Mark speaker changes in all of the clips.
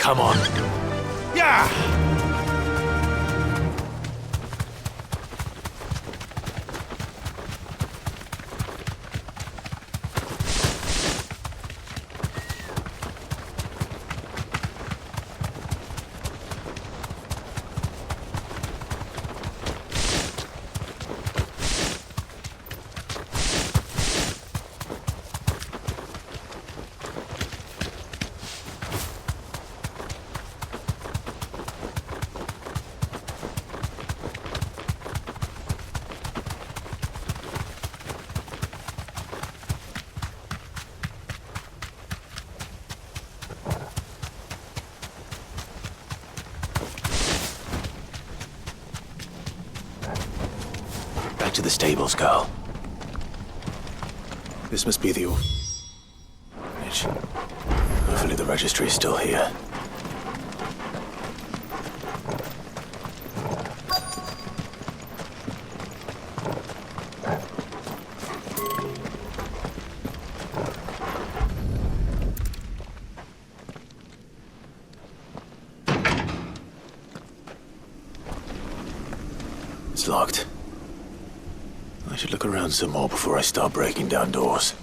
Speaker 1: Come on.
Speaker 2: Yeah!
Speaker 1: Back to the stables, Carl. This must be the orphanage. Hopefully the registry is still here. It's locked. I should look around some more before I start breaking down doors.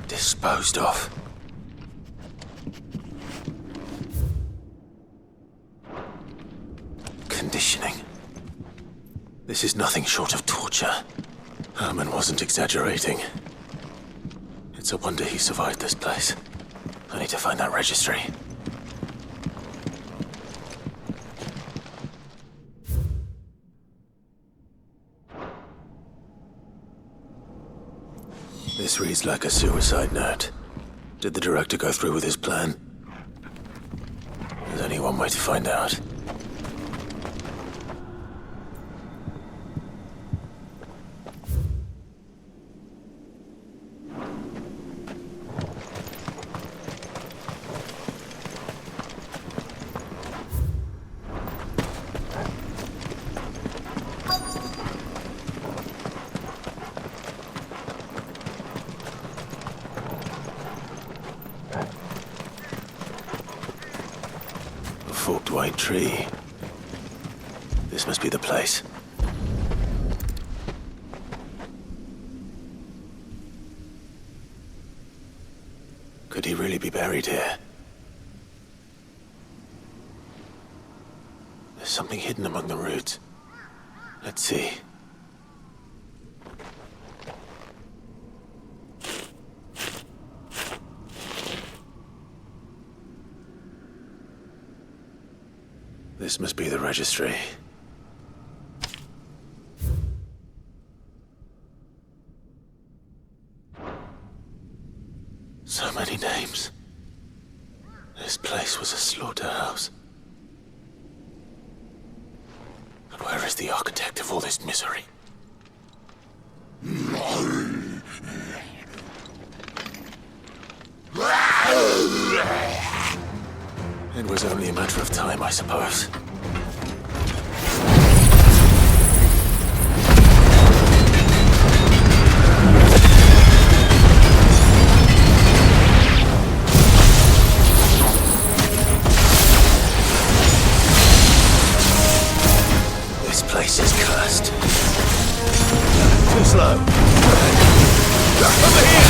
Speaker 1: Disposed of. Conditioning. This is nothing short of torture. Herman wasn't exaggerating. It's a wonder he survived this place. I need to find that registry. This reads like a suicide note. Did the director go through with his plan? There's only one way to find out. Forked white tree. This must be the place. Could he really be buried here? There's something hidden among the roots. Let's see. This must be the registry. So many names. This place was a slaughterhouse. But where is the architect of all this misery? It was only a matter of time, I suppose. This place is cursed. Too slow. Over here!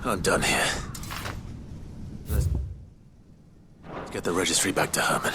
Speaker 1: I'm done here. Let's get the registry back to Herman.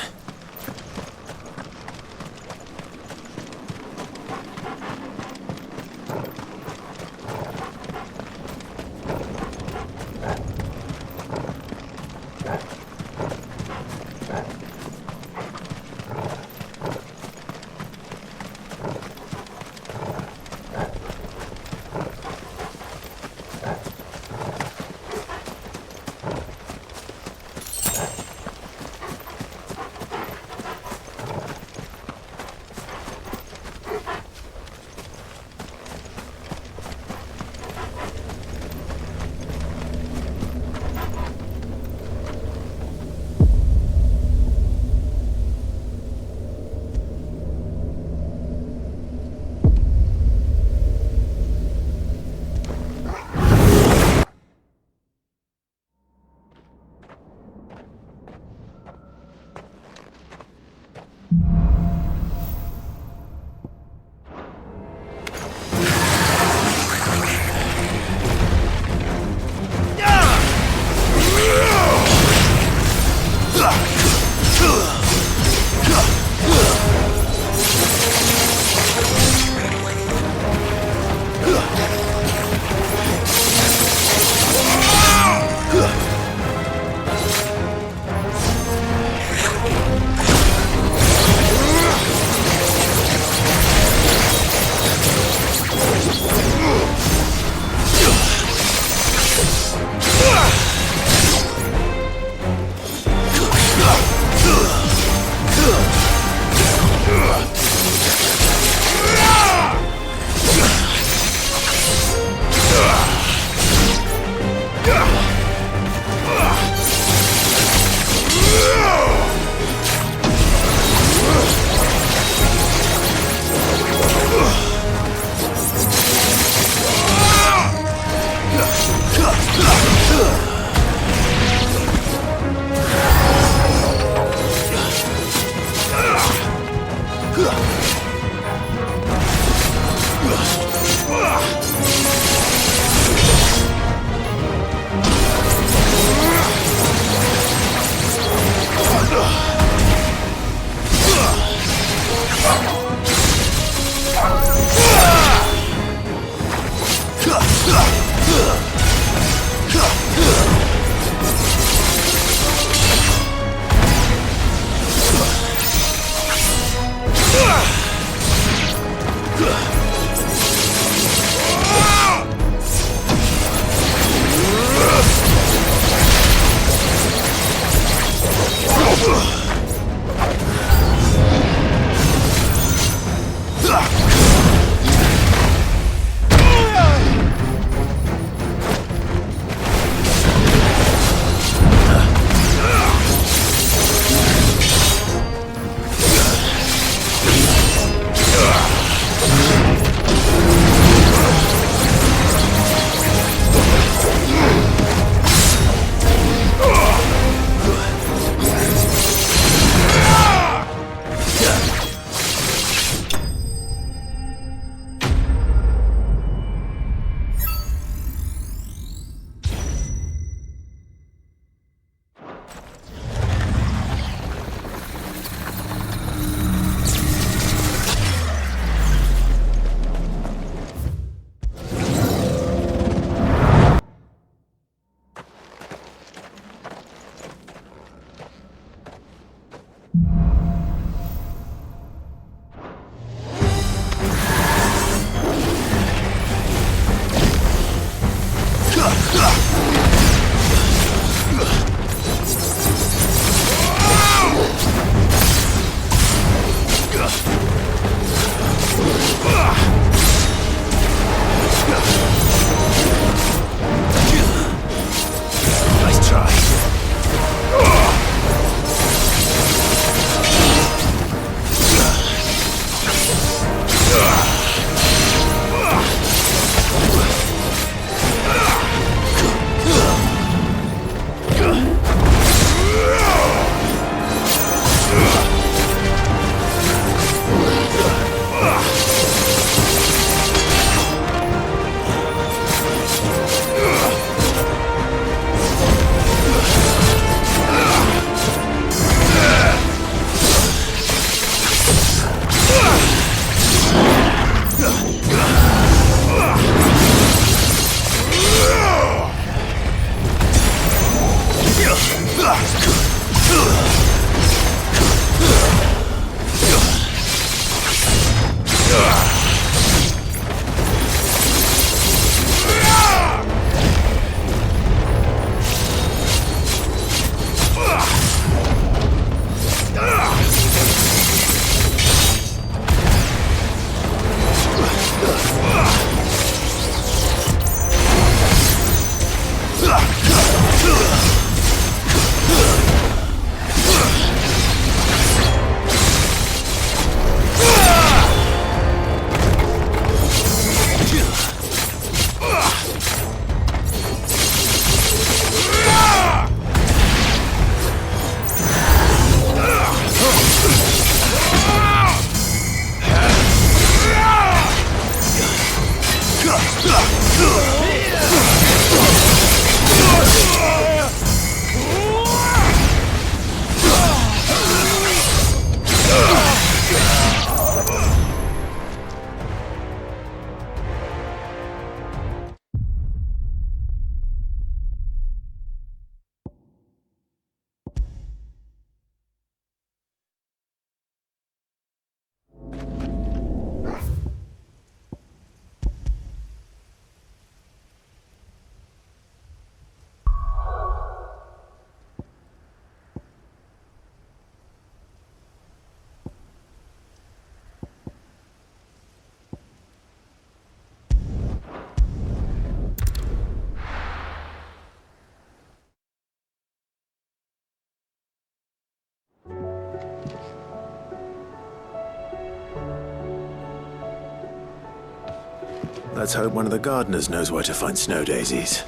Speaker 1: Let's hope one of the gardeners knows where to find snow daisies.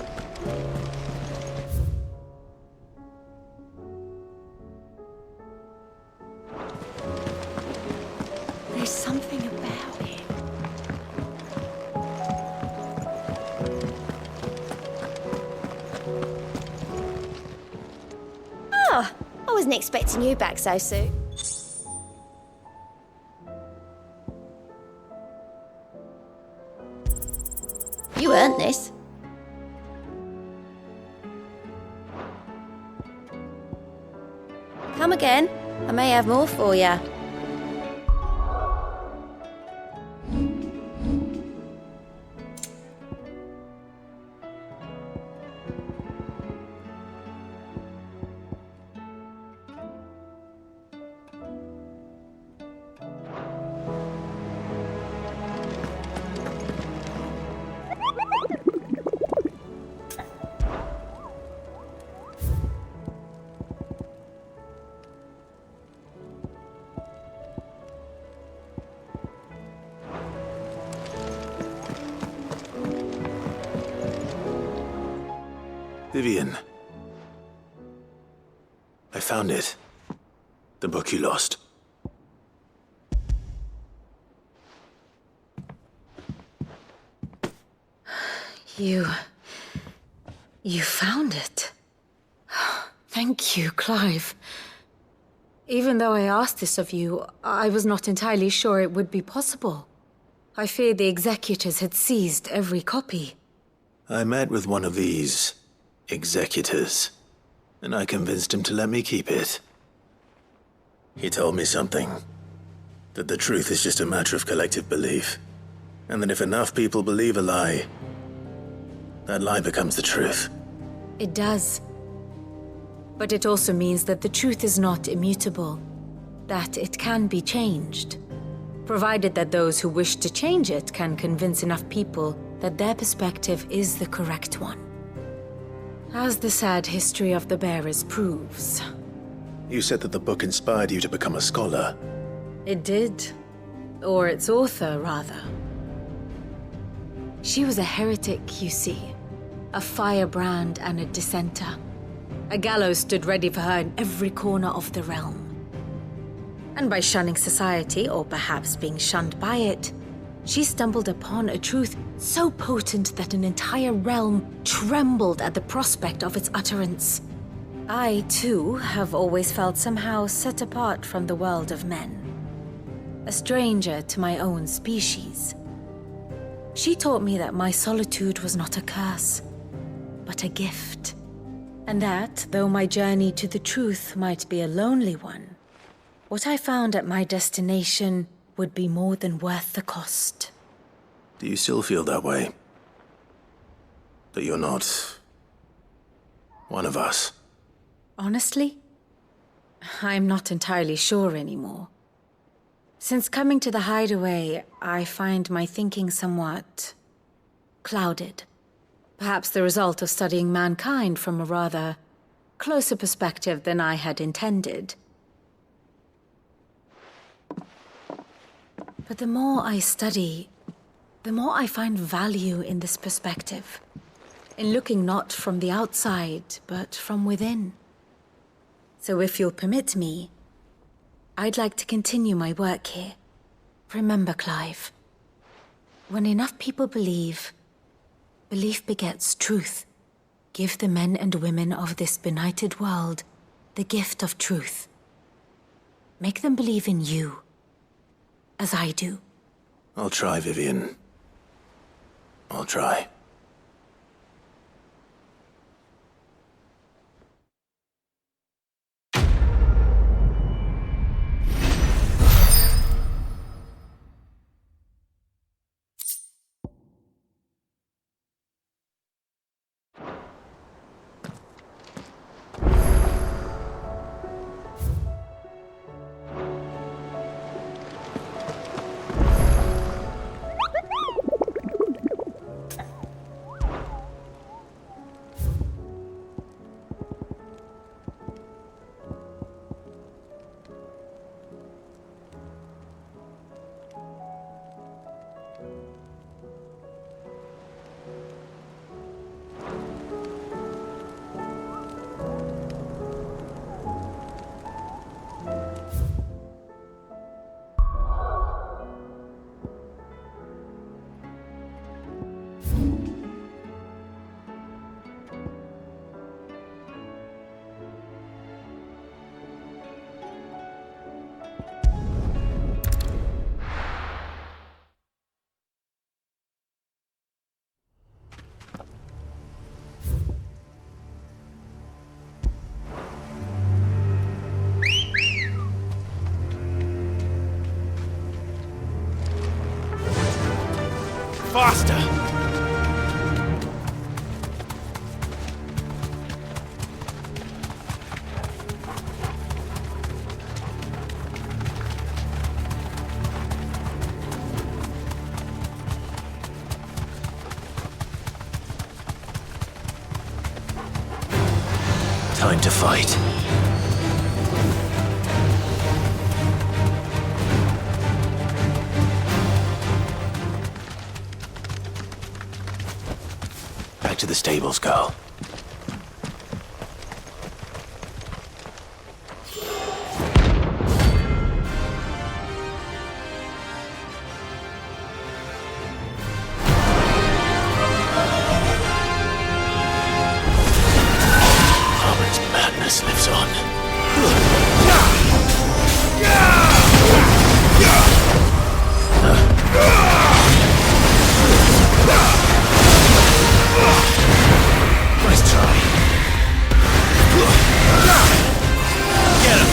Speaker 2: There's something about him. Oh, I wasn't expecting you back so soon. You earned this. Come again. I may have more for you.
Speaker 1: Vivian. I found it. The book you lost.
Speaker 3: You found it. Thank you, Clive. Even though I asked this of you, I was not entirely sure it would be possible. I feared the executors had seized every copy.
Speaker 1: I met with one of these executors, and I convinced him to let me keep it. He told me something. That the truth is just a matter of collective belief. And that if enough people believe a lie, that lie becomes the truth.
Speaker 3: It does. But it also means that the truth is not immutable. That it can be changed. Provided that those who wish to change it can convince enough people that their perspective is the correct one. As the sad history of the bearers proves.
Speaker 1: You said that the book inspired you to become a scholar.
Speaker 3: It did. Or its author, rather. She was a heretic, you see. A firebrand and a dissenter. A gallows stood ready for her in every corner of the realm. And by shunning society, or perhaps being shunned by it, she stumbled upon a truth so potent that an entire realm trembled at the prospect of its utterance. I, too, have always felt somehow set apart from the world of men. A stranger to my own species. She taught me that my solitude was not a curse, but a gift. And that, though my journey to the truth might be a lonely one, what I found at my destination would be more than worth the cost.
Speaker 1: Do you still feel that way? That you're not one of us?
Speaker 3: Honestly, I'm not entirely sure anymore. Since coming to the hideaway, I find my thinking somewhat clouded. Perhaps the result of studying mankind from a rather closer perspective than I had intended. But the more I study, the more I find value in this perspective. In looking not from the outside, but from within. So if you'll permit me, I'd like to continue my work here. Remember, Clive, when enough people believe, belief begets truth. Give the men and women of this benighted world the gift of truth. Make them believe in you, as I do.
Speaker 1: I'll try, Vivian. I'll try.
Speaker 4: Faster!
Speaker 1: Time to fight. Back to the stables, girl. Harmon's madness lives on. Nice try. Get him!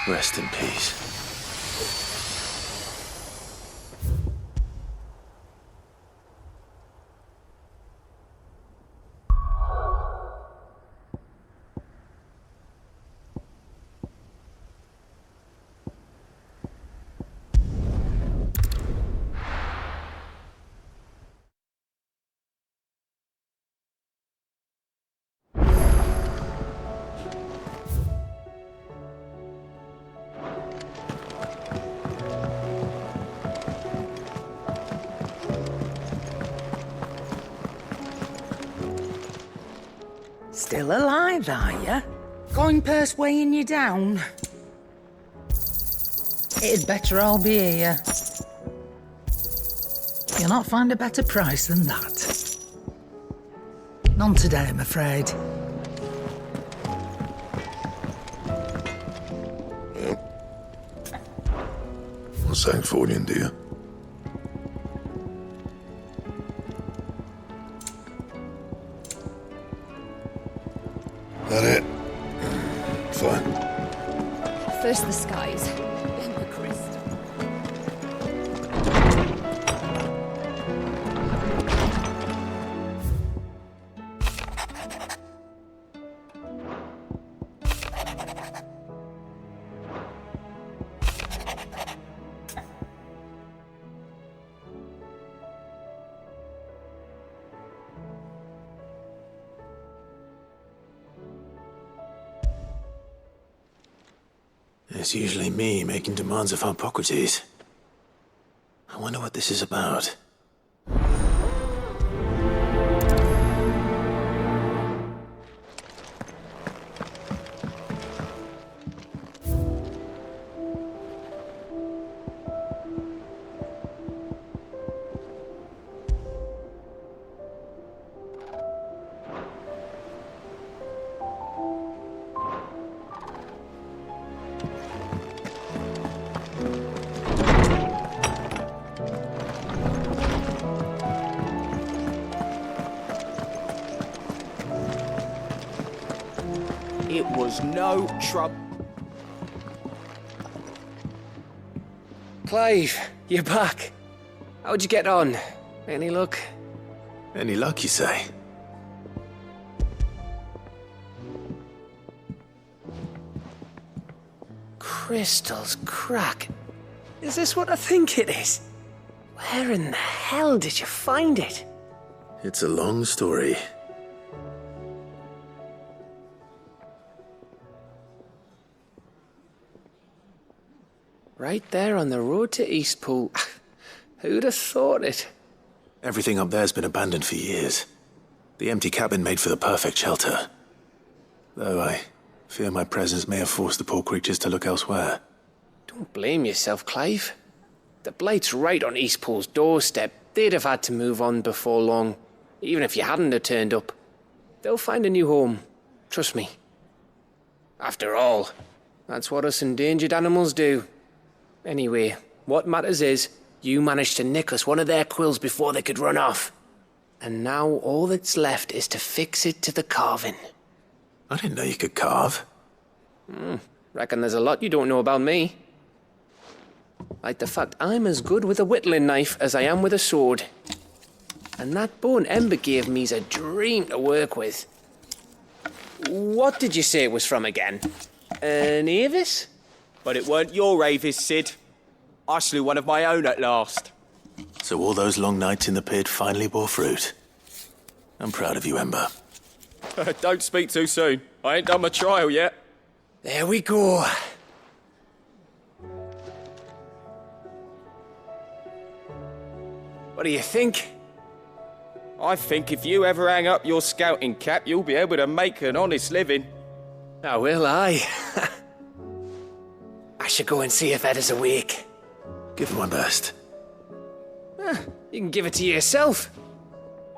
Speaker 1: Rest in peace.
Speaker 4: Still alive, are you? Going purse weighing you down? It'd better all be here. You'll not find a better price than that. None today, I'm afraid.
Speaker 5: What's that for you, dear? That it? Fine.
Speaker 6: First the skies, then the crystal.
Speaker 1: It's usually me making demands of Hippocrates. I wonder what this is about.
Speaker 7: It was no trouble. Clive, you're back. How'd you get on? Any luck?
Speaker 1: Any luck, you say?
Speaker 7: Crystal's crack. Is this what I think it is? Where in the hell did you find it?
Speaker 1: It's a long story.
Speaker 7: Right there on the road to Eastpool. Who'd have thought it?
Speaker 1: Everything up there's been abandoned for years. The empty cabin made for the perfect shelter. Though I fear my presence may have forced the poor creatures to look elsewhere.
Speaker 7: Don't blame yourself, Clive. The Blight's right on Eastpool's doorstep. They'd have had to move on before long, even if you hadn't have turned up. They'll find a new home. Trust me. After all, that's what us endangered animals do. Anyway, what matters is, you managed to nick us one of their quills before they could run off. And now all that's left is to fix it to the carving.
Speaker 1: I didn't know you could carve.
Speaker 7: Reckon there's a lot you don't know about me. Like the fact I'm as good with a whittling knife as I am with a sword. And that bone Ember gave me's a dream to work with. What did you say it was from again? An Avis?
Speaker 8: But it weren't your Avis, Sid. I slew one of my own at last.
Speaker 1: So all those long nights in the pit finally bore fruit. I'm proud of you, Ember.
Speaker 8: Don't speak too soon. I ain't done my trial yet.
Speaker 7: There we go. What do you think?
Speaker 8: I think if you ever hang up your scouting cap, you'll be able to make an honest living.
Speaker 7: Now will I? I should go and see if Ed is awake.
Speaker 1: Give it my best.
Speaker 7: You can give it to yourself.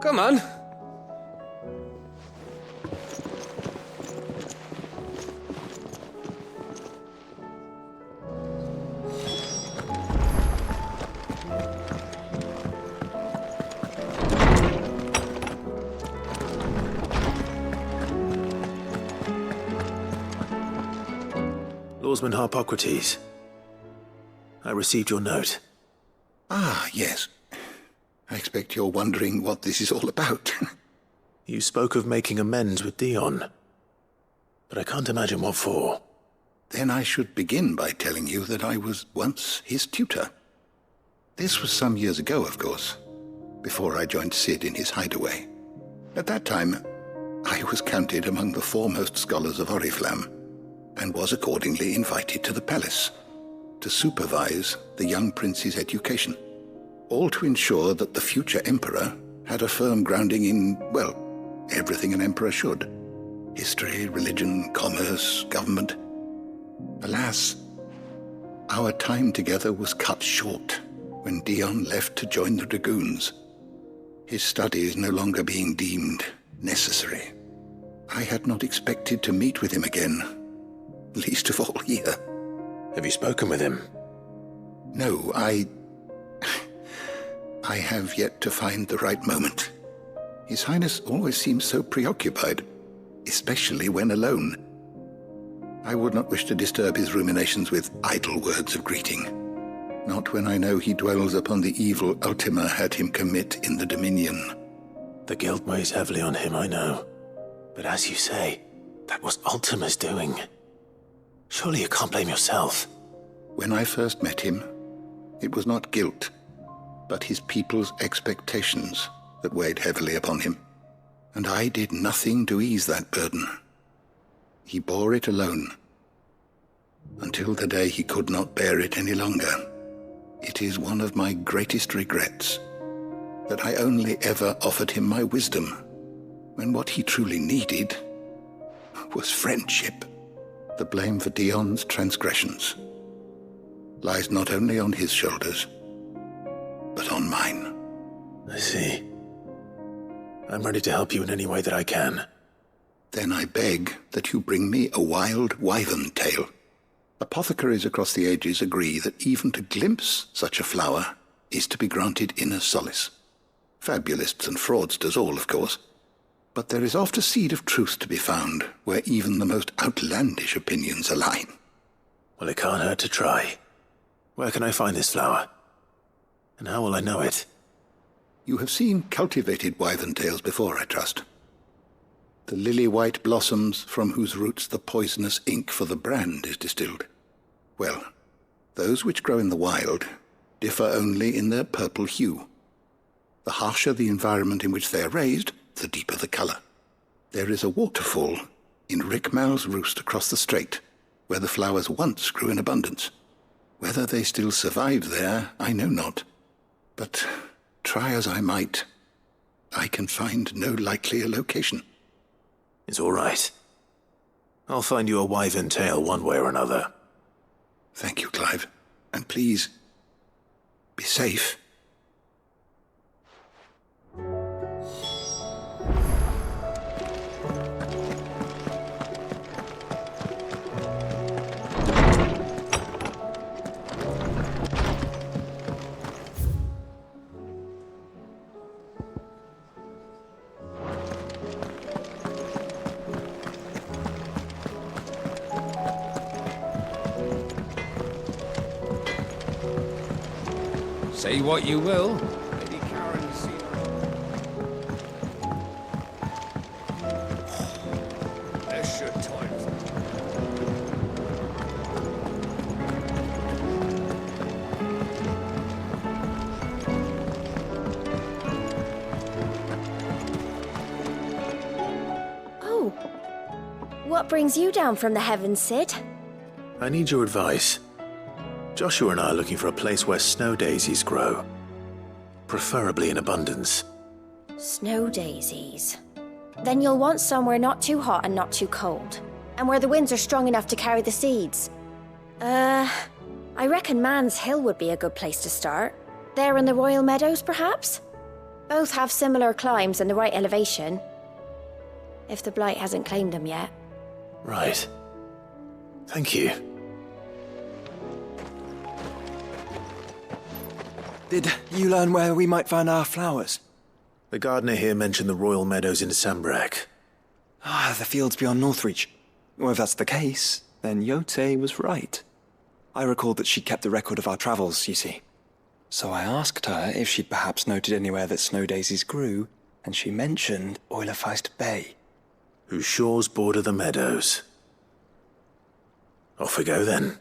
Speaker 7: Come on.
Speaker 1: Lawsman Harpocrates. I received your note.
Speaker 9: Ah, yes. I expect you're wondering what this is all about.
Speaker 1: You spoke of making amends with Dion, but I can't imagine what for.
Speaker 9: Then I should begin by telling you that I was once his tutor. This was some years ago, of course, before I joined Sid in his hideaway. At that time, I was counted among the foremost scholars of Oriflamme, and was accordingly invited to the palace to supervise the young prince's education, all to ensure that the future emperor had a firm grounding in, well, everything an emperor should. History, religion, commerce, government. Alas, our time together was cut short when Dion left to join the Dragoons, his studies no longer being deemed necessary. I had not expected to meet with him again, least of all here.
Speaker 1: Have you spoken with him?
Speaker 9: No, I have yet to find the right moment. His Highness always seems so preoccupied, especially when alone. I would not wish to disturb his ruminations with idle words of greeting, not when I know he dwells upon the evil Ultima had him commit in the Dominion.
Speaker 1: The guilt weighs heavily on him, I know. But as you say, that was Ultima's doing. Surely you can't blame yourself.
Speaker 9: When I first met him, it was not guilt, but his people's expectations that weighed heavily upon him. And I did nothing to ease that burden. He bore it alone, until the day he could not bear it any longer. It is one of my greatest regrets that I only ever offered him my wisdom, when what he truly needed was friendship. The blame for Dion's transgressions lies not only on his shoulders, but on mine.
Speaker 1: I see. I'm ready to help you in any way that I can.
Speaker 9: Then I beg that you bring me a wild wyvern tail. Apothecaries across the ages agree that even to glimpse such a flower is to be granted inner solace. Fabulists and fraudsters all, of course. But there is oft a seed of truth to be found where even the most outlandish opinions align.
Speaker 1: Well, it can't hurt to try. Where can I find this flower? And how will I know it?
Speaker 9: You have seen cultivated wyvern tails before, I trust. The lily-white blossoms from whose roots the poisonous ink for the brand is distilled. Well, those which grow in the wild differ only in their purple hue. The harsher the environment in which they are raised, the deeper the colour. There is a waterfall in Rickmal's roost across the strait, where the flowers once grew in abundance. Whether they still survive there, I know not. But try as I might, I can find no likelier location.
Speaker 1: It's all right. I'll find you a wyvern tail one way or another.
Speaker 9: Thank you, Clive. And please, be safe.
Speaker 8: Say what you will. Lady Karen's seen There's your times.
Speaker 2: Oh. What brings you down from the heavens, Sid?
Speaker 1: I need your advice. Joshua and I are looking for a place where snow daisies grow. Preferably in abundance.
Speaker 2: Snow daisies. Then you'll want somewhere not too hot and not too cold. And where the winds are strong enough to carry the seeds. I reckon Man's Hill would be a good place to start. There in the Royal Meadows, perhaps? Both have similar climbs and the right elevation. If the Blight hasn't claimed them yet.
Speaker 1: Right. Thank you.
Speaker 10: Did you learn where we might find our flowers?
Speaker 1: The gardener here mentioned the Royal Meadows in Sambrek.
Speaker 10: Ah, the fields beyond Northreach. Well, if that's the case, then Yote was right. I recalled that she kept the record of our travels, you see. So I asked her if she'd perhaps noted anywhere that snow daisies grew, and she mentioned Oilafeist Bay.
Speaker 1: Whose shores border the meadows. Off we go then.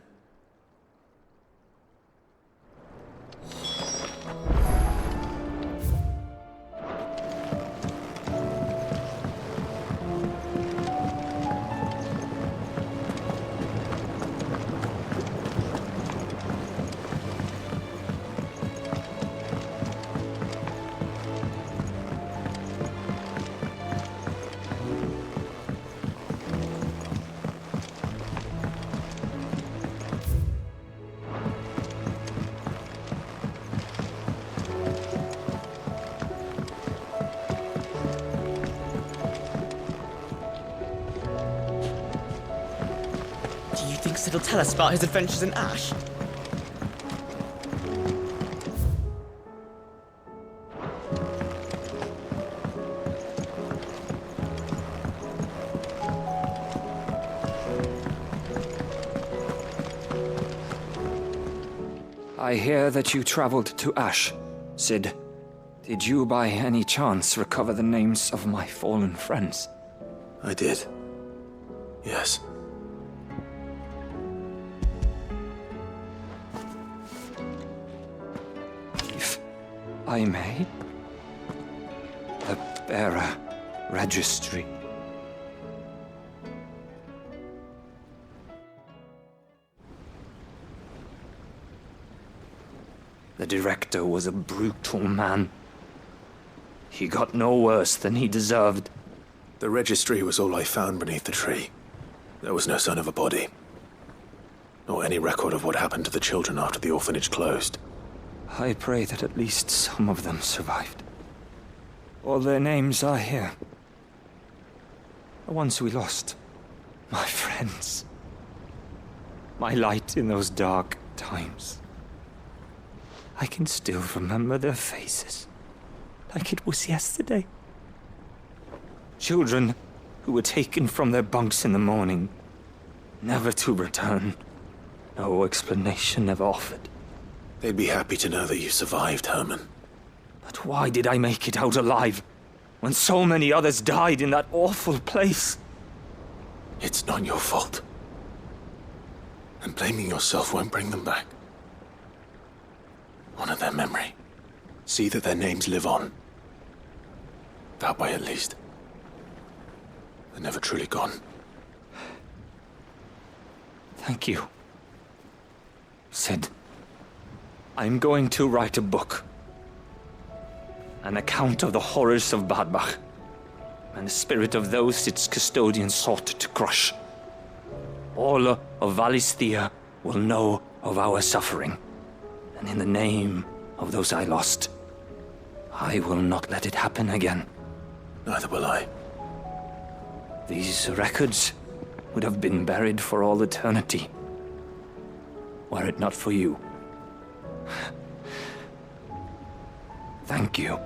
Speaker 11: It'll tell us about his adventures in Ash.
Speaker 12: I hear that you traveled to Ash, Cid. Did you by any chance recover the names of my fallen friends?
Speaker 1: I did. Yes.
Speaker 12: I may? The bearer registry. The director was a brutal man. He got no worse than he deserved.
Speaker 1: The registry was all I found beneath the tree. There was no sign of a body. Nor any record of what happened to the children after the orphanage closed.
Speaker 12: I pray that at least some of them survived. All their names are here. The ones we lost. My friends. My light in those dark times. I can still remember their faces. Like it was yesterday. Children who were taken from their bunks in the morning. Never to return. No explanation ever offered.
Speaker 1: They'd be happy to know that you survived, Herman.
Speaker 12: But why did I make it out alive, when so many others died in that awful place?
Speaker 1: It's not your fault. And blaming yourself won't bring them back. Honor their memory. See that their names live on. That way, at least. They're never truly gone.
Speaker 12: Thank you. Cid. I'm going to write a book. An account of the horrors of Badbach, and the spirit of those its custodians sought to crush. All of Valisthea will know of our suffering, and in the name of those I lost, I will not let it happen again.
Speaker 1: Neither will I.
Speaker 12: These records would have been buried for all eternity, were it not for you. Thank you.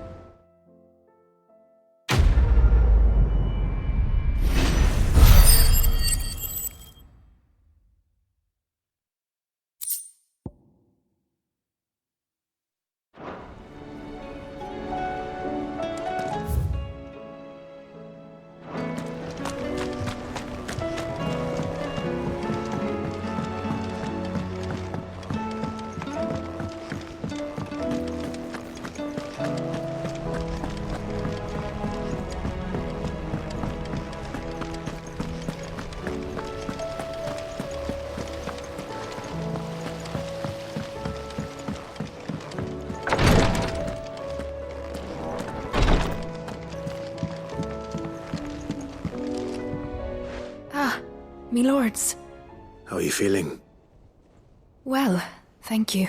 Speaker 6: Me lords.
Speaker 1: How are you feeling?
Speaker 6: Well, thank you.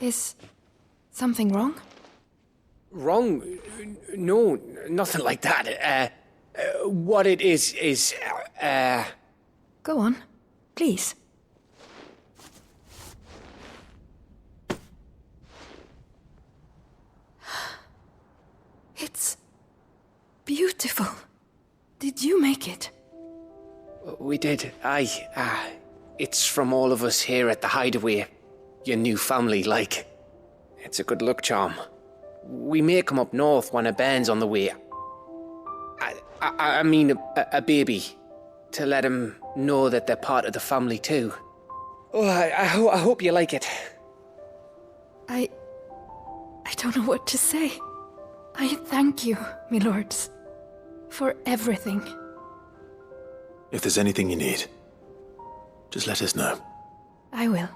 Speaker 6: Is something wrong?
Speaker 7: Wrong? No, nothing like that. What it is...
Speaker 6: Go on, please. It's beautiful. Did you make it?
Speaker 7: We did, aye. It's from all of us here at the Hideaway. Your new family, like. It's a good luck charm. We may come up north when a bairn's on the way. I mean a baby. To let him know that they're part of the family too. Oh, I hope you like it.
Speaker 6: I don't know what to say. I thank you, my lords, for everything.
Speaker 1: If there's anything you need, just let us know.
Speaker 6: I will.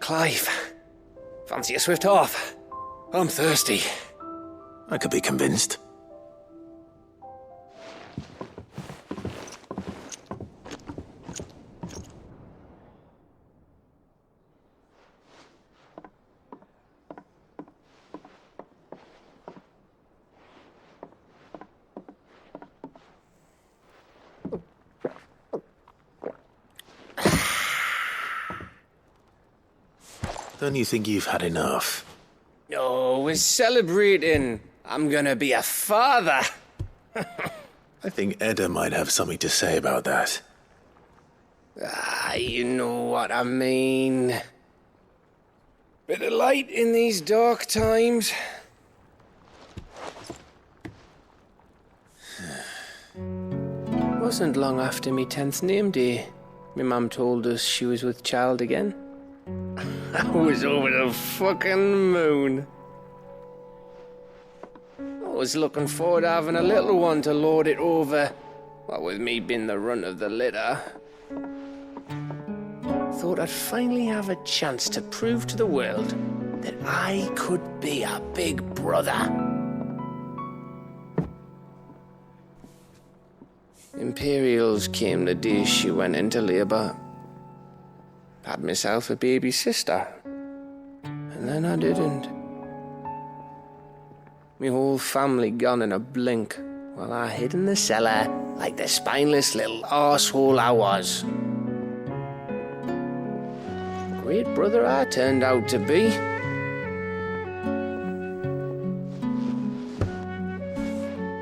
Speaker 7: Clive, fancy a swift off? I'm thirsty.
Speaker 1: I could be convinced. Don't you think you've had enough?
Speaker 7: Oh, we're celebrating. I'm gonna be a father.
Speaker 1: I think Edda might have something to say about that.
Speaker 7: You know what I mean. Bit of light in these dark times. Wasn't long after me 10th name day. My mum told us she was with child again. I was over the fucking moon. I was looking forward to having a little one to lord it over. What with me being the runt of the litter. Thought I'd finally have a chance to prove to the world that I could be a big brother. Imperials came the day she went into labour. Had myself a baby sister. And then I didn't. Me whole family gone in a blink, while I hid in the cellar like the spineless little arsehole I was. Great brother I turned out to be.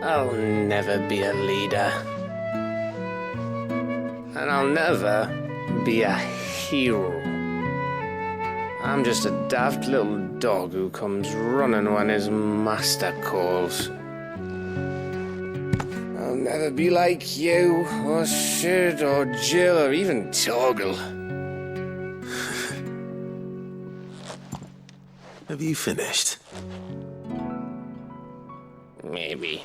Speaker 7: I'll never be a leader. And I'll never be a hero. I'm just a daft little dog who comes running when his master calls. I'll never be like you, or Sid, or Jill, or even Torgal.
Speaker 1: Have you finished?
Speaker 7: Maybe.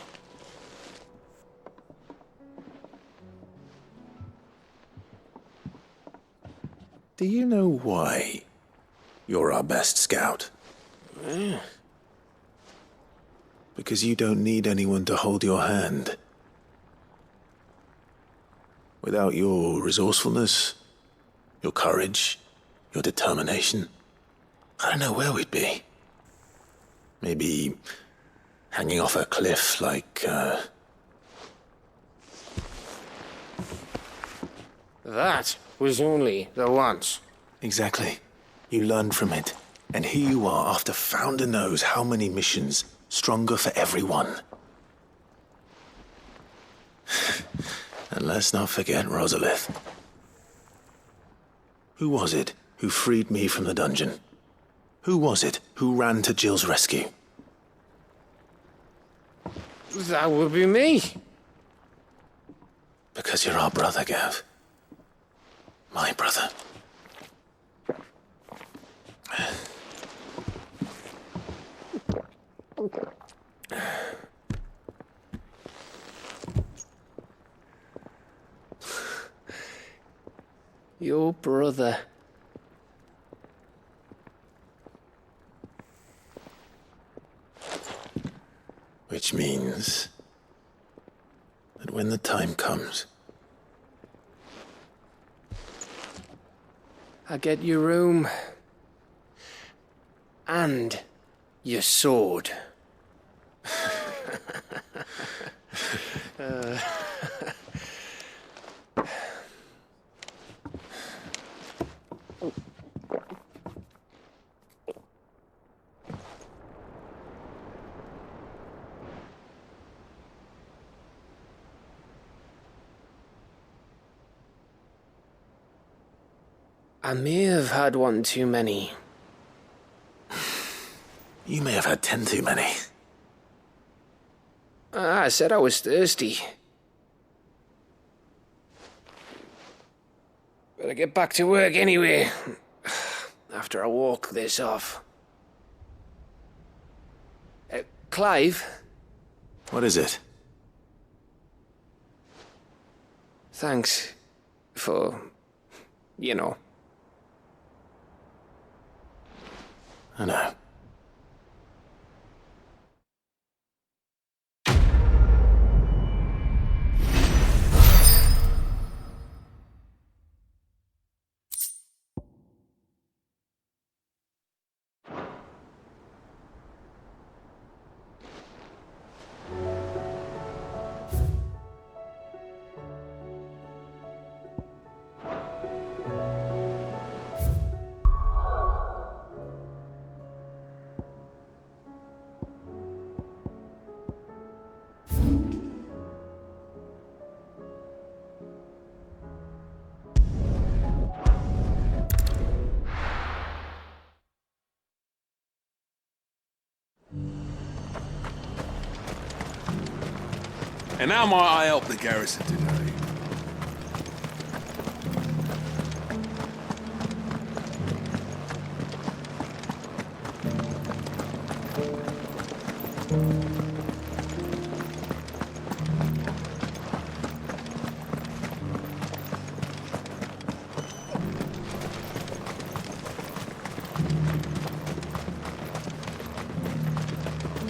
Speaker 1: Do you know why you're our best scout? Because you don't need anyone to hold your hand. Without your resourcefulness, your courage, your determination, I don't know where we'd be. Maybe hanging off a cliff like,
Speaker 7: That was only the once.
Speaker 1: Exactly. You learned from it. And here you are after Founder knows how many missions, stronger for everyone. And let's not forget Rosalith. Who was it who freed me from the dungeon? Who was it who ran to Jill's rescue?
Speaker 7: That would be me.
Speaker 1: Because you're our brother, Gav. My brother.
Speaker 7: Your brother.
Speaker 1: Which means that when the time comes,
Speaker 7: I get your room. And your sword. I may have had one too many.
Speaker 1: You may have had 10 too many.
Speaker 7: I said I was thirsty. Better get back to work anyway, after I walk this off. Clive?
Speaker 1: What is it?
Speaker 7: Thanks for, you know.
Speaker 1: I know.
Speaker 13: And how might I help the garrison today?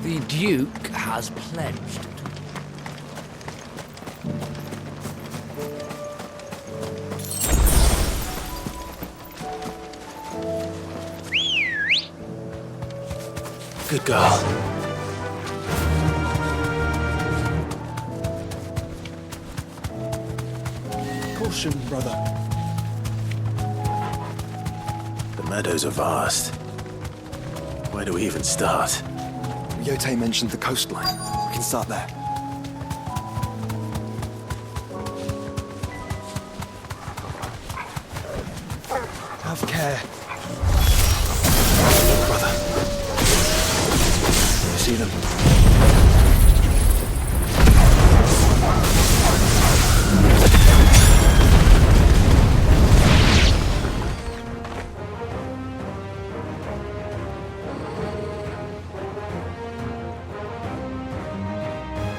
Speaker 14: The Duke has pledged.
Speaker 1: Good girl.
Speaker 10: Caution, brother.
Speaker 1: The meadows are vast. Where do we even start?
Speaker 10: Yote mentioned the coastline. We can start there. Have care. Brother. You see them?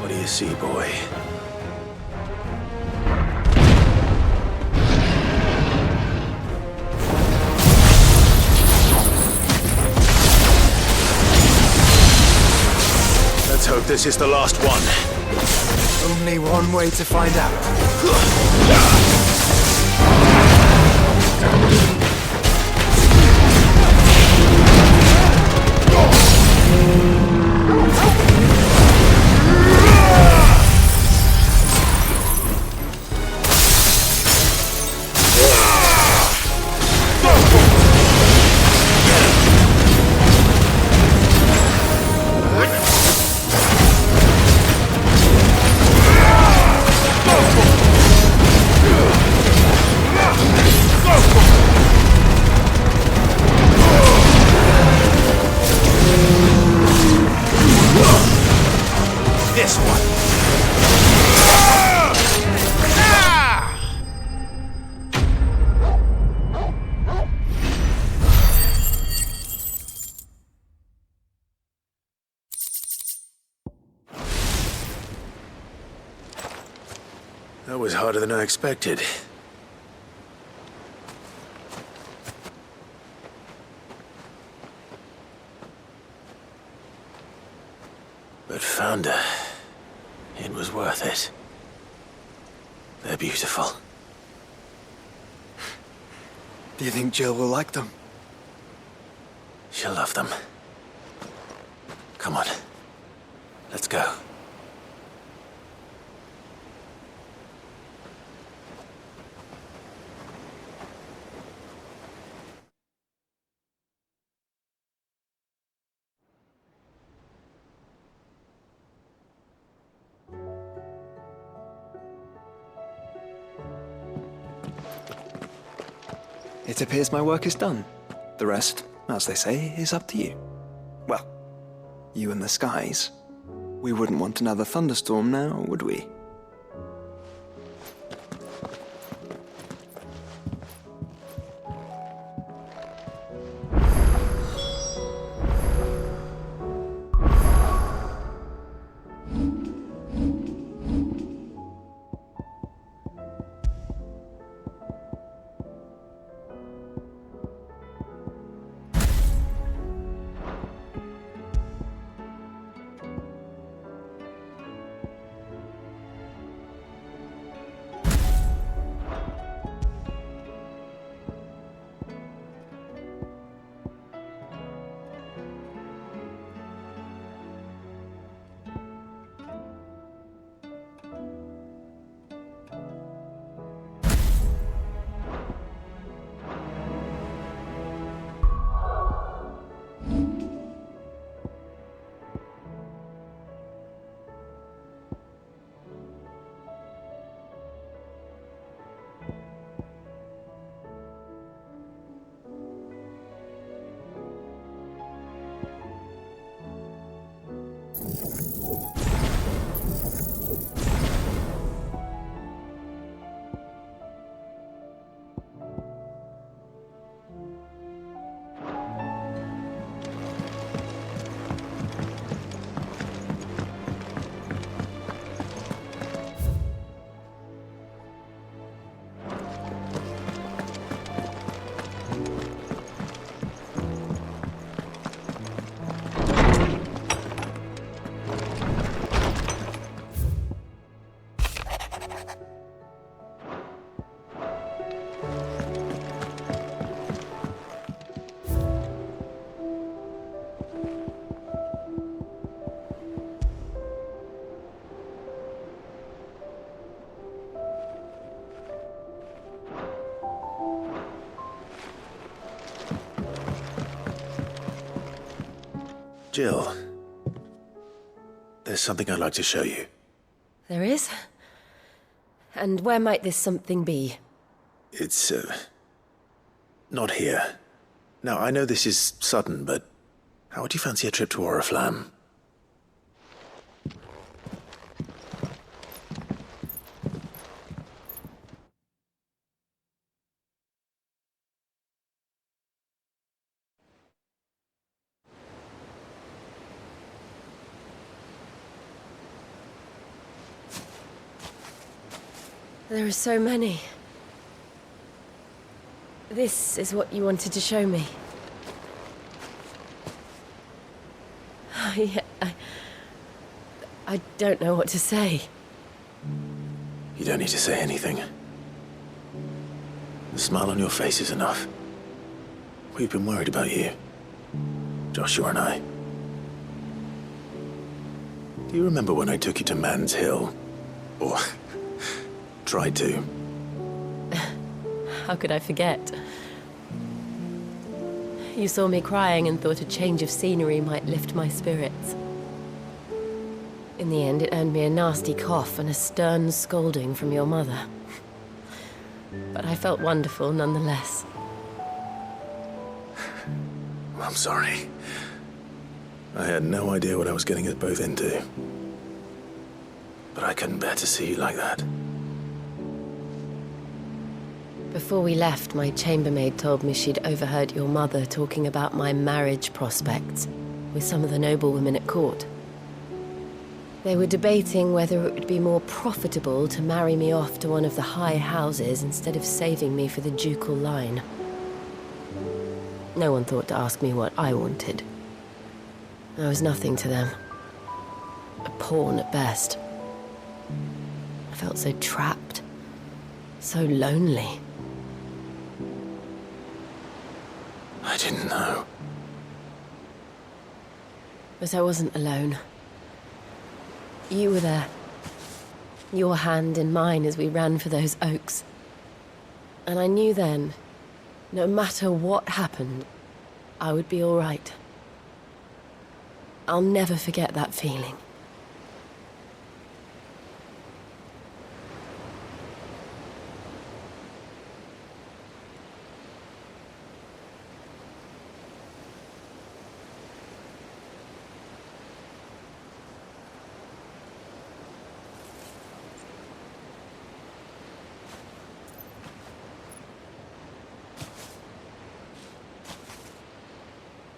Speaker 1: What do you see, boy? Let's hope this is the last one.
Speaker 10: Only one way to find out.
Speaker 1: This one. That was harder than I expected. But found her. It was worth it. They're beautiful.
Speaker 10: Do you think Jill will like them?
Speaker 1: She'll love them. Come on. Let's go.
Speaker 10: it appears my work is done. The rest, as they say, is up to you. Well, you and the skies. We wouldn't want another thunderstorm now, would we?
Speaker 1: Jill, there's something I'd like to show you.
Speaker 15: There is? And where might this something be?
Speaker 1: It's, not here. Now, I know this is sudden, but how would you fancy a trip to Oriflamme?
Speaker 15: There are so many. This is what you wanted to show me. I don't know what to say.
Speaker 1: You don't need to say anything. The smile on your face is enough. We've been worried about you. Joshua and I. Do you remember when I took you to Man's Hill? Or tried to?
Speaker 15: How could I forget? You saw me crying and thought a change of scenery might lift my spirits. In the end, it earned me a nasty cough and a stern scolding from your mother. But I felt wonderful nonetheless.
Speaker 1: I'm sorry. I had no idea what I was getting us both into. But I couldn't bear to see you like that.
Speaker 15: Before we left, my chambermaid told me she'd overheard your mother talking about my marriage prospects with some of the noblewomen at court. They were debating whether it would be more profitable to marry me off to one of the high houses instead of saving me for the ducal line. No one thought to ask me what I wanted. I was nothing to them. A pawn at best. I felt so trapped. So lonely.
Speaker 1: I didn't know.
Speaker 15: But I wasn't alone. You were there. Your hand in mine as we ran for those oaks. And I knew then, no matter what happened, I would be all right. I'll never forget that feeling.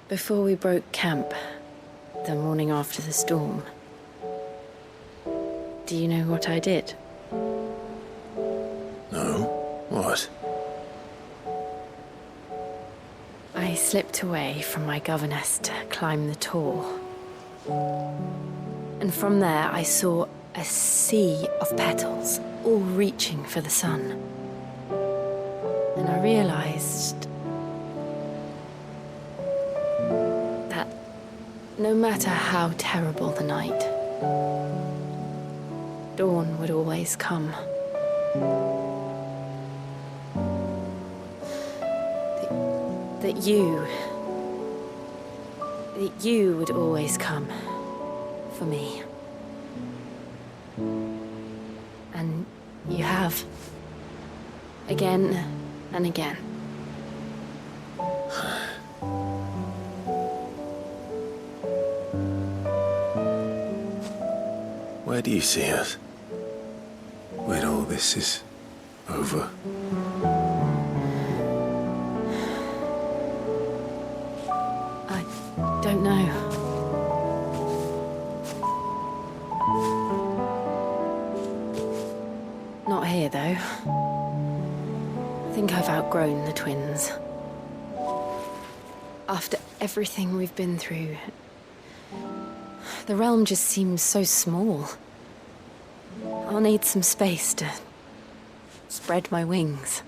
Speaker 15: Before we broke camp, the morning after the storm, do you know what I did?
Speaker 1: No? What?
Speaker 15: I slipped away from my governess to climb the tor. And from there I saw a sea of petals, all reaching for the sun. And I realized that no matter how terrible the night, dawn would always come. That you would always come for me. And you have. Again and again.
Speaker 1: Where do you see us? When all this is over?
Speaker 15: I don't know. Not here, though. I think I've outgrown the twins. After everything we've been through, the realm just seems so small. I'll need some space to spread my wings.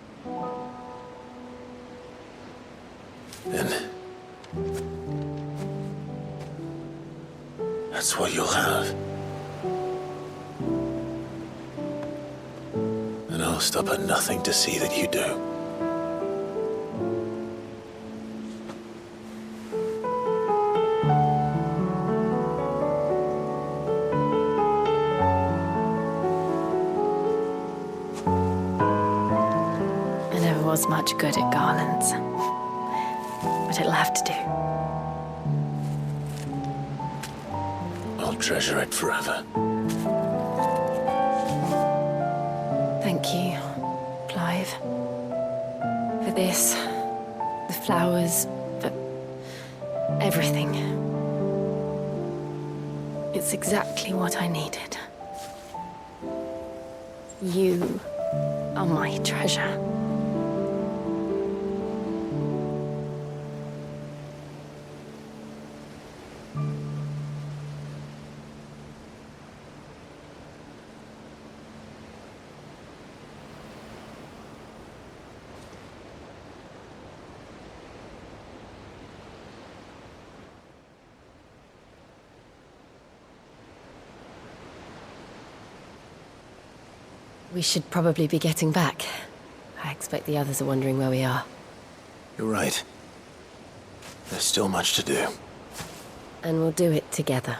Speaker 1: Then that's what you'll have. And I'll stop at nothing to see that you do.
Speaker 15: I never was much good at garlands, but it'll have to do.
Speaker 1: I'll treasure it forever.
Speaker 15: Thank you, Clive. For this, the flowers, for everything. It's exactly what I needed. You are my treasure. We should probably be getting back. I expect the others are wondering where we are.
Speaker 1: You're right. There's still much to do.
Speaker 15: And we'll do it together.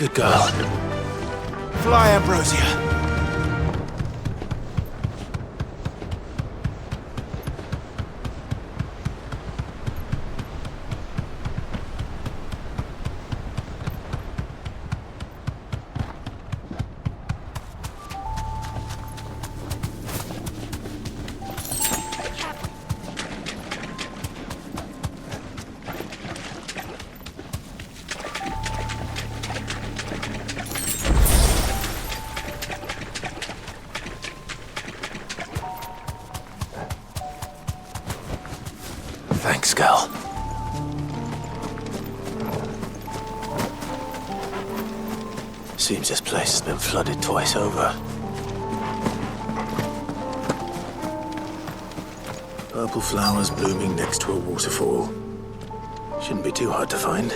Speaker 1: Good girl. Fly, Ambrosia. Thanks, Gal. Seems this place has been flooded twice over. Purple flowers blooming next to a waterfall. Shouldn't be too hard to find.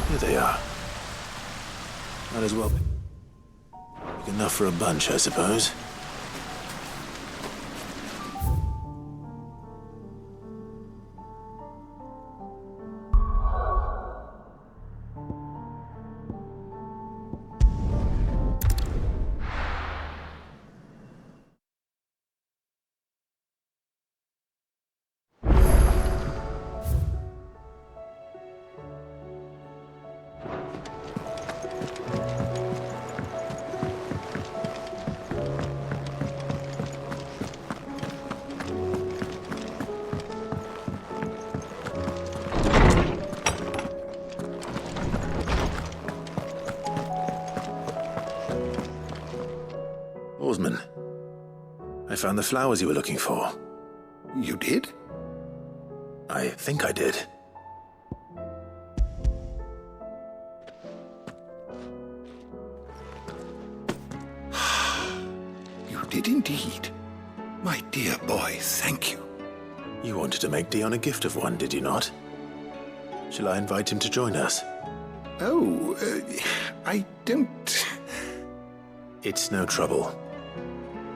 Speaker 1: Here they are. Might as well be big enough for a bunch, I suppose. Oarsman, I found the flowers you were looking for.
Speaker 9: You did?
Speaker 1: I think I did.
Speaker 9: You did indeed. My dear boy, thank you.
Speaker 1: You wanted to make Dion a gift of one, did you not? Shall I invite him to join us?
Speaker 9: Oh, I don't...
Speaker 1: It's no trouble.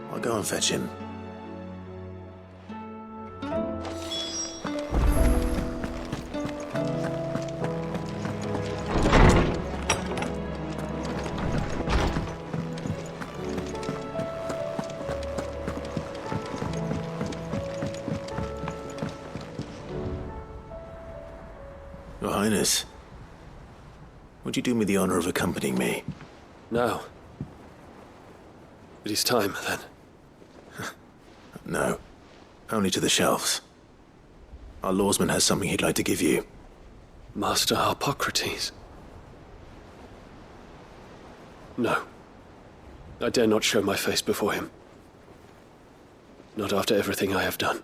Speaker 1: I'll go and fetch him. Your Highness, would you do me the honor of accompanying me?
Speaker 16: Now. It is time, then.
Speaker 1: No. Only to the shelves. Our lawsman has something he'd like to give you.
Speaker 16: Master Harpocrates. No. I dare not show my face before him. Not after everything I have done.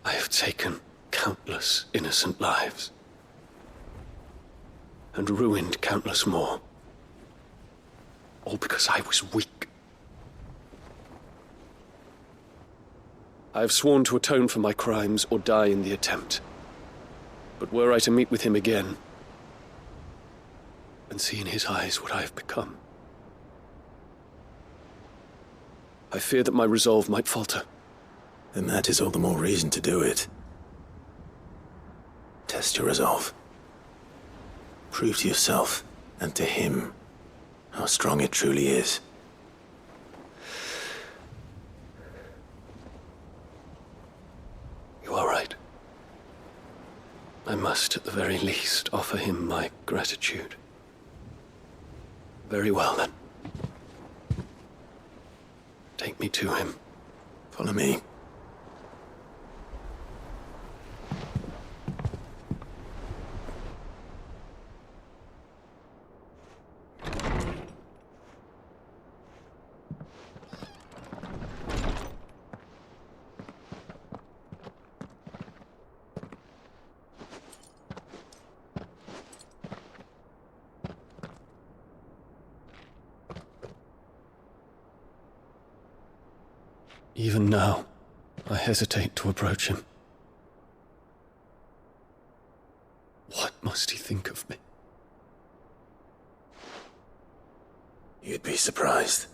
Speaker 16: I have taken countless innocent lives. And ruined countless more. All because I was weak. I have sworn to atone for my crimes or die in the attempt. But were I to meet with him again, and see in his eyes what I have become, I fear that my resolve might falter.
Speaker 1: Then that is all the more reason to do it. Test your resolve. Prove to yourself, and to him, how strong it truly is.
Speaker 16: You are right. I must, at the very least, offer him my gratitude. Very well, then. Take me to him.
Speaker 1: Follow me.
Speaker 16: Even now, I hesitate to approach him. What must he think of me?
Speaker 1: You'd be surprised.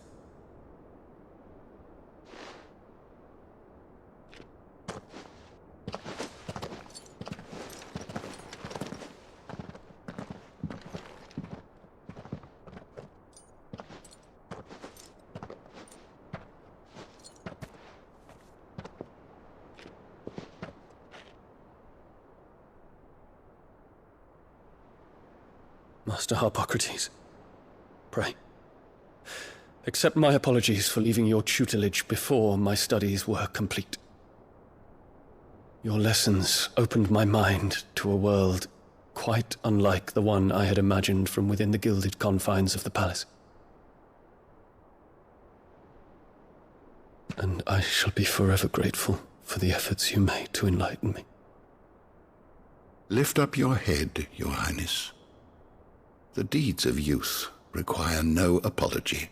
Speaker 16: Master Harpocrates, pray, accept my apologies for leaving your tutelage before my studies were complete. Your lessons opened my mind to a world quite unlike the one I had imagined from within the gilded confines of the palace. And I shall be forever grateful for the efforts you made to enlighten me.
Speaker 9: Lift up your head, Your Highness. The deeds of youth require no apology.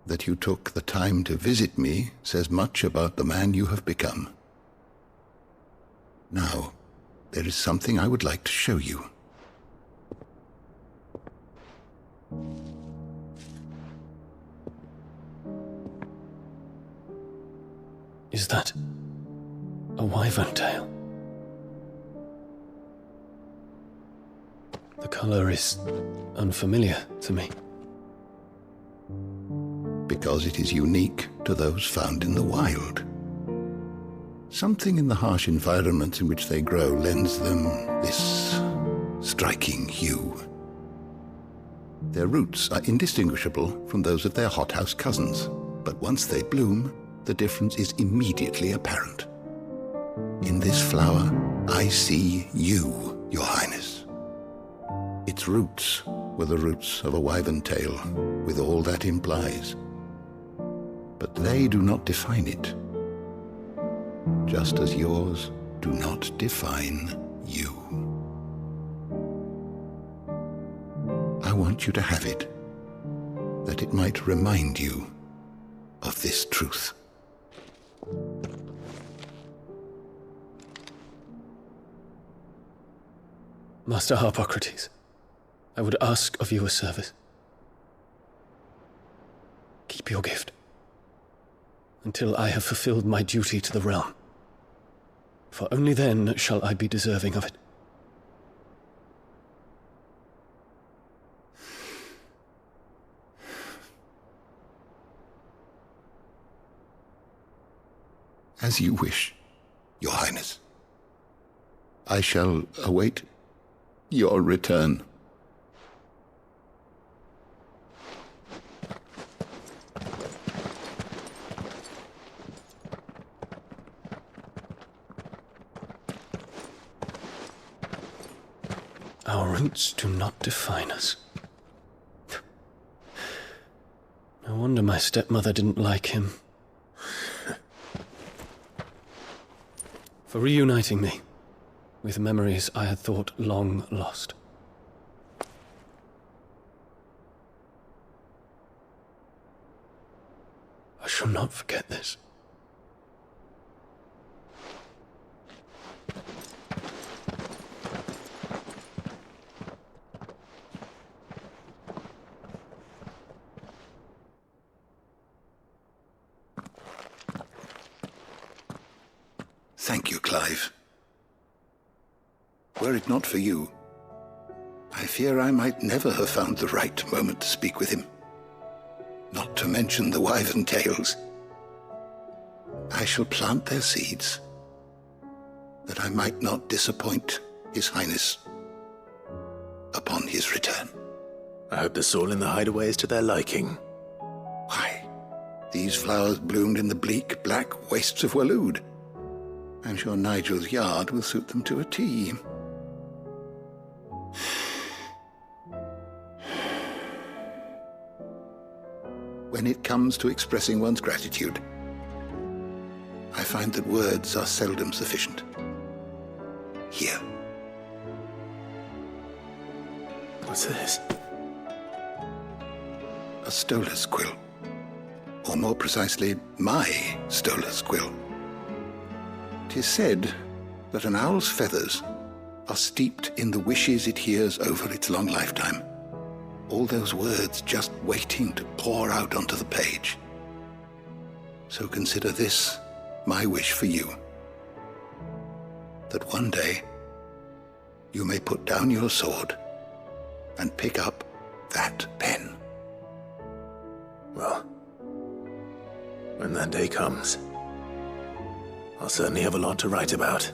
Speaker 9: That you took the time to visit me says much about the man you have become. Now, there is something I would like to show you.
Speaker 16: Is that a wyvern tail? The color is unfamiliar to me.
Speaker 9: Because it is unique to those found in the wild. Something in the harsh environment in which they grow lends them this striking hue. Their roots are indistinguishable from those of their hothouse cousins, but once they bloom, the difference is immediately apparent. In this flower, I see you, Your Highness. Its roots were the roots of a wyvern tail, with all that implies. But they do not define it, just as yours do not define you. I want you to have it, that it might remind you of this truth.
Speaker 16: Master Harpocrates, I would ask of you a service. Keep your gift until I have fulfilled my duty to the realm, for only then shall I be deserving of it.
Speaker 9: As you wish, Your Highness. I shall await your return.
Speaker 16: Our roots do not define us. No wonder my stepmother didn't like him. For reuniting me with memories I had thought long lost. I shall not forget this.
Speaker 9: Thank you, Clive. Were it not for you, I fear I might never have found the right moment to speak with him. Not to mention the wyvern tales. I shall plant their seeds, that I might not disappoint His Highness upon his return.
Speaker 1: I hope the soil in the hideaway is to their liking.
Speaker 9: Why, these flowers bloomed in the bleak, black wastes of Waloed. I'm sure Nigel's yard will suit them to a T. When it comes to expressing one's gratitude, I find that words are seldom sufficient. Here.
Speaker 1: What's this?
Speaker 9: A stolas quill. Or more precisely, my stolas quill. 'Tis said that an owl's feathers are steeped in the wishes it hears over its long lifetime. All those words just waiting to pour out onto the page. So consider this my wish for you. That one day you may put down your sword and pick up that pen.
Speaker 1: Well, when that day comes, I'll certainly have a lot to write about.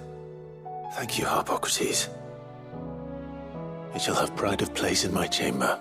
Speaker 1: Thank you, Harpocrates. It shall have pride of place in my chamber.